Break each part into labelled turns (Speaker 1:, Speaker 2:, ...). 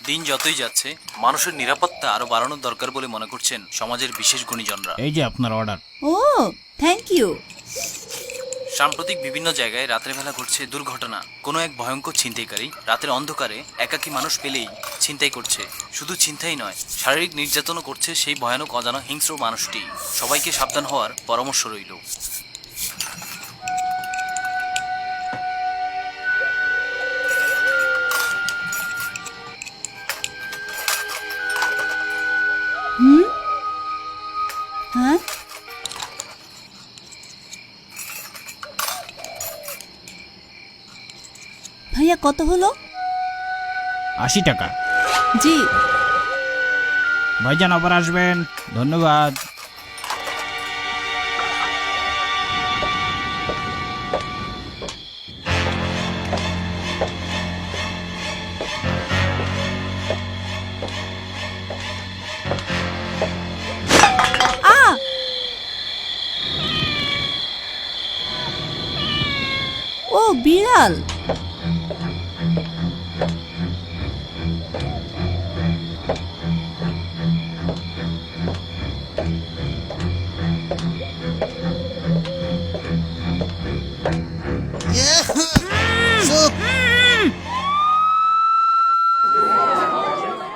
Speaker 1: দিন যতই যাচ্ছে মানুষের নিরাপত্তা আরো বাড়ানোর দরকার বলে মনে করছেন সমাজের বিশেষ গুণীজনরা।
Speaker 2: এই যে আপনার অর্ডার।
Speaker 3: O thank you.
Speaker 1: সাম্প্রতিক বিভিন্ন জায়গায় রাতের বেলা ঘটছে দুর্ঘটনা। কোনো এক ভয়ঙ্কর ছিনতাইকারী রাতের অন্ধকারে একাকী মানুষ পেলেই ছিনতাই করছে। শুধু ছিনতাই নয়, শারীরিক নির্যাতনও করছে সেই ভয়ানক অজানা হিংস্র মানুষটি। সবাইকে সাবধান হওয়ার পরামর্শ রইল।
Speaker 3: হ্যাঁ, ভাইয়া কত হলো?
Speaker 2: 80 টাকা।
Speaker 3: জি।
Speaker 2: ভাইজান আবার আসবেন, ধন্যবাদ।
Speaker 3: ও বিড়াল।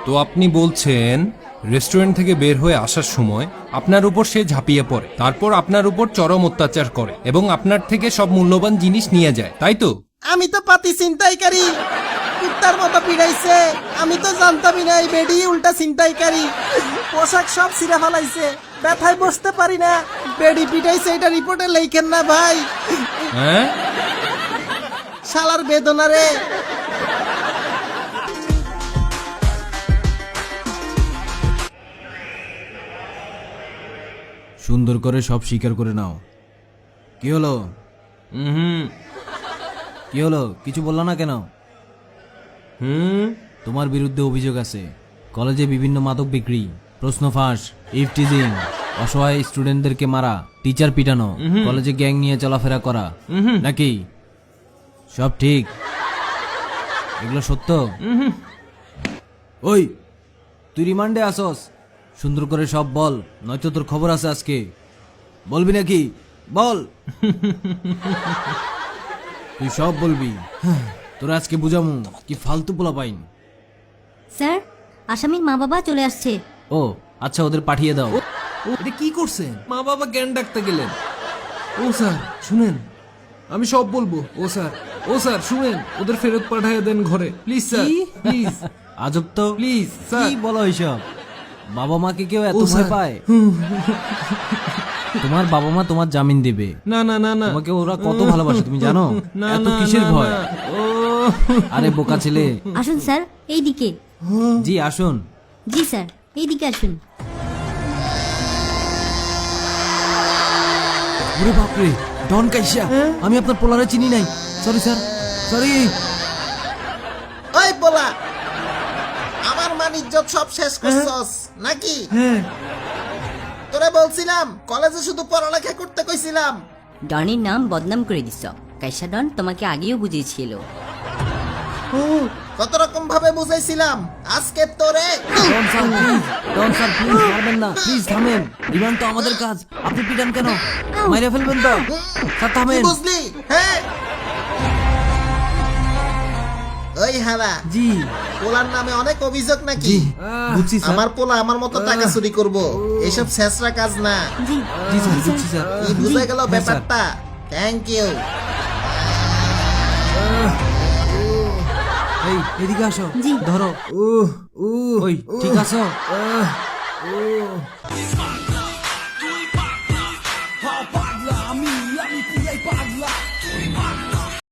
Speaker 4: তো আপনি বলছেন রেস্টুরেন্ট থেকে বের হয়ে আসার সময় আপনার উপর সে ঝাঁপিয়ে পড়ে, তারপর আপনার উপর চরম অত্যাচার করে এবং আপনার থেকে সব মূল্যবান জিনিস নিয়ে যায়, তাই তো?
Speaker 5: আমি তো পাতি ছিনতাইকারী, কুত্তার মতো পিড়াইছে। আমি তো জানতামই না এই বেডি উল্টা ছিনতাইকারী। পোশাক সব ছিঁড়া ফেলাইছে, ব্যথায় বসতে পারি না। বেডি পিটাইছে এটা রিপোর্টে লেখেন না ভাই।
Speaker 4: হ্যাঁ,
Speaker 5: শালার বেদনা রে।
Speaker 6: সুন্দর করে সব স্বীকার করে নাও। কি হলো? কি হলো? কিছু বললা না কেন? তোমার বিরুদ্ধে অভিযোগ আছে। কলেজে বিভিন্ন মাদক বিক্রি, প্রশ্ন ফাঁস, ইফটিজিং, অসহায় স্টুডেন্টদেরকে মারা, টিচার পিটানো, কলেজে গ্যাং নিয়ে চলাফেরা করা, নাকি সব ঠিক? এগুলো সত্য? ওই তুই রিমান্ডে আসস, সুন্দর করে সব বল, নয়তো তোর খবর আছে আজকে। বলবি নাকি? বল। তুই সব বলবি। তোরা আজকে বুঝামু কি ফালতু পোলা পাইন।
Speaker 7: স্যার, আসামির মা বাবা চলে আসছে।
Speaker 6: ও আচ্ছা, ওদের পাঠিয়ে দাও। এটা কি করছেন? মা বাবা জ্ঞান ডাকতে গেলেন?
Speaker 4: ও স্যার শুনেন, আমি সব বলবো। ও স্যার শুনেন, ওদের ফেরত পাঠিয়ে দেন ঘরে, প্লিজ স্যার, প্লিজ।
Speaker 6: আজব তো।
Speaker 4: Please sir.
Speaker 6: কি বলো এইসব? বাবা মাকে কেউ এত
Speaker 4: ও,
Speaker 6: ভয়
Speaker 4: স্যার।
Speaker 6: পায়? তোমার বাবা মা তোমার জামিন দেবে।
Speaker 4: না না না না,
Speaker 6: তোমাকে ওরা কত ভালোবাসে তুমি জানো?
Speaker 4: না,
Speaker 6: এত
Speaker 4: না,
Speaker 6: কিসের
Speaker 4: না,
Speaker 6: ভয়?
Speaker 4: না। ও
Speaker 6: আরে বোকা ছেলে।
Speaker 7: আসুন স্যার, এইদিকে।
Speaker 6: জি আসুন।
Speaker 7: জি স্যার, এইদিকে আসুন।
Speaker 6: ওরে বাপরে, ডন কাইসা। আমি আপনার পোলারে চিনি নাই। Sorry sir, sorry.
Speaker 5: ওই বলা, আমার মান ইজ্জত সব শেষ করছস নাকি? তোরে বলছিলাম কলেজে শুধু পড়ালেখা করতে কইছিলাম।
Speaker 7: ডনের নাম বদনাম করে দিছ। কাইসা ডন তোমাকে আগেও বুঝিয়েছিল।
Speaker 5: কত রকম ভাবে বুঝাইছিলাম, আজকে তোরে।
Speaker 6: Don sir please, Don sir please মারবেন না, প্লিজ থামেন। রিমান্ড তো আমাদের কাজ, আপনি পিটান কেন? মাইরে ফেলবেন তো। স্যার
Speaker 5: কি
Speaker 6: থামেন।
Speaker 5: বুঝলি? হ্যাঁ ওই হালা,
Speaker 6: জি
Speaker 5: পোলার নামে অনেক অভিযোগ নাকি?
Speaker 6: বুঝছি স্যার।
Speaker 5: আমার পোলা আমার মতো টাকা চুরি করব, এসব ছেঁচড়া কাজ না।
Speaker 7: জি
Speaker 6: জি স্যার, বুঝছি স্যার।
Speaker 5: কি বুঝে গেল
Speaker 6: হ্যাঁ, স্যার।
Speaker 5: ব্যাপারটা? Thank you.
Speaker 6: এই এদিকে আসো।
Speaker 7: জি।
Speaker 6: ধরো। ওই ঠিক আছো?